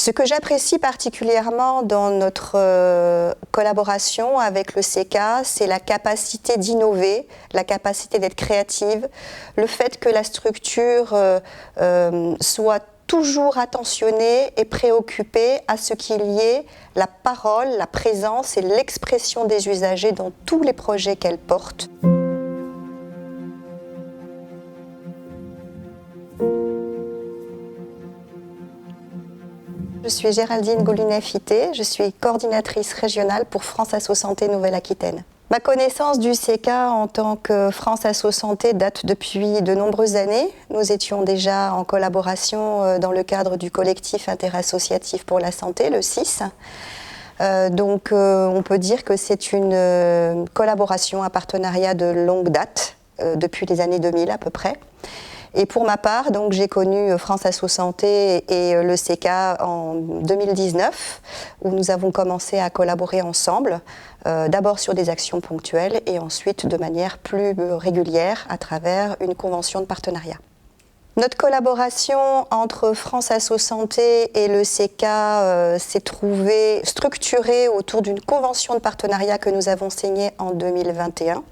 Ce que j'apprécie particulièrement dans notre collaboration avec le CK, c'est la capacité d'innover, la capacité d'être créative, le fait que la structure soit toujours attentionnée et préoccupée à ce qu'il y ait la parole, la présence et l'expression des usagers dans tous les projets qu'elle porte. Je suis Géraldine Goulinet-Fité, je suis coordinatrice régionale pour France Asso Santé Nouvelle-Aquitaine. Ma connaissance du CK en tant que France Asso Santé date depuis de nombreuses années. Nous étions déjà en collaboration dans le cadre du collectif interassociatif pour la santé, le CIS. On peut dire que c'est une collaboration, un partenariat de longue date, depuis les années 2000 à peu près. Et pour ma part, donc, j'ai connu France Asso Santé et le CK en 2019, où nous avons commencé à collaborer ensemble, d'abord sur des actions ponctuelles et ensuite de manière plus régulière à travers une convention de partenariat. Notre collaboration entre France Asso Santé et le CK s'est trouvée structurée autour d'une convention de partenariat que nous avons signée en 2021.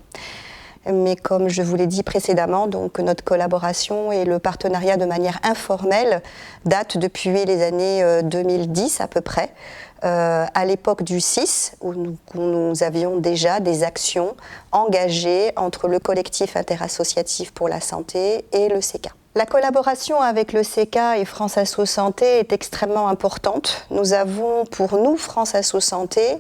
Mais comme je vous l'ai dit précédemment, donc notre collaboration et le partenariat de manière informelle datent depuis les années 2010 à peu près, à l'époque du CIS, où nous avions déjà des actions engagées entre le collectif interassociatif pour la santé et le CK. La collaboration avec le CK et France Asso Santé est extrêmement importante. Nous avons pour nous, France Asso Santé,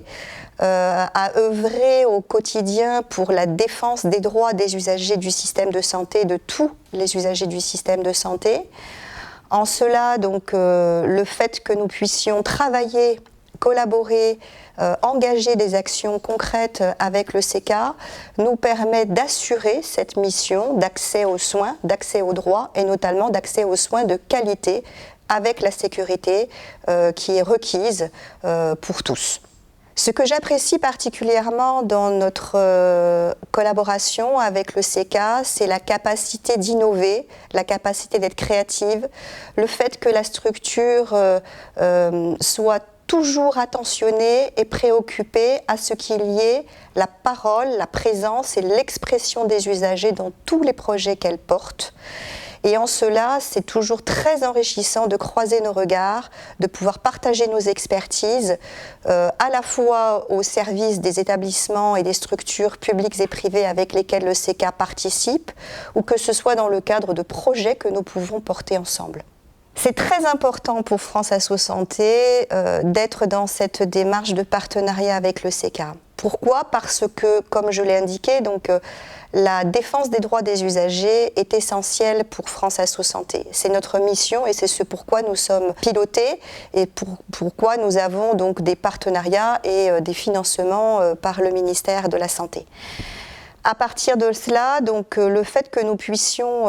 à œuvrer au quotidien pour la défense des droits des usagers du système de santé, de tous les usagers du système de santé. En cela, donc, le fait que nous puissions travailler, collaborer, engager des actions concrètes avec le CK nous permet d'assurer cette mission d'accès aux soins, d'accès aux droits et notamment d'accès aux soins de qualité avec la sécurité qui est requise pour tous. Ce que j'apprécie particulièrement dans notre collaboration avec le CK, c'est la capacité d'innover, la capacité d'être créative, le fait que la structure soit toujours attentionnée et préoccupée à ce qu'il y ait la parole, la présence et l'expression des usagers dans tous les projets qu'elle porte. Et en cela, c'est toujours très enrichissant de croiser nos regards, de pouvoir partager nos expertises, à la fois au service des établissements et des structures publiques et privées avec lesquelles le CK participe, ou que ce soit dans le cadre de projets que nous pouvons porter ensemble. C'est très important pour France Asso Santé d'être dans cette démarche de partenariat avec le CK. Pourquoi ? Parce que, comme je l'ai indiqué, donc, la défense des droits des usagers est essentielle pour France Asso Santé. C'est notre mission et c'est ce pourquoi nous sommes pilotés et pourquoi nous avons donc des partenariats et des financements par le ministère de la Santé. À partir de cela, donc, le fait que nous puissions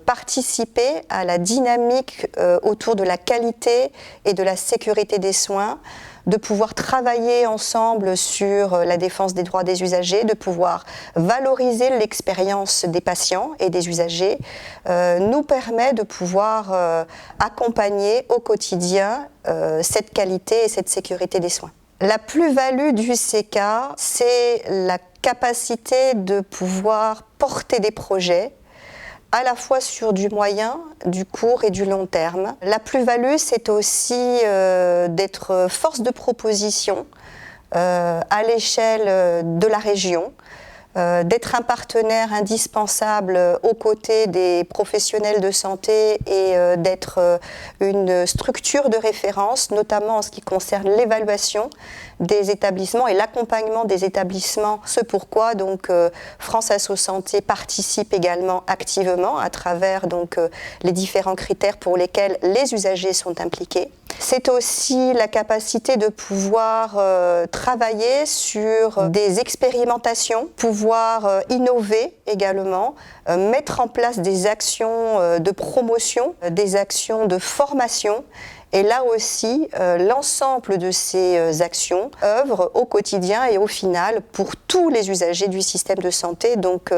participer à la dynamique autour de la qualité et de la sécurité des soins, de pouvoir travailler ensemble sur la défense des droits des usagers, de pouvoir valoriser l'expérience des patients et des usagers, nous permet de pouvoir accompagner au quotidien cette qualité et cette sécurité des soins. La plus-value du CK, c'est la capacité de pouvoir porter des projets à la fois sur du moyen, du court et du long terme. La plus-value, c'est aussi d'être force de proposition à l'échelle de la région, d'être un partenaire indispensable aux côtés des professionnels de santé et d'être une structure de référence, notamment en ce qui concerne l'évaluation des établissements et l'accompagnement des établissements. Ce pourquoi donc France Asso Santé participe également activement à travers donc les différents critères pour lesquels les usagers sont impliqués. C'est aussi la capacité de pouvoir travailler sur des expérimentations, pouvoir innover également, mettre en place des actions de promotion, des actions de formation. Et là aussi, l'ensemble de ces actions œuvrent au quotidien et au final pour tous les usagers du système de santé. Donc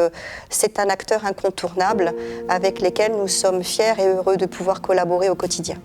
c'est un acteur incontournable avec lequel nous sommes fiers et heureux de pouvoir collaborer au quotidien.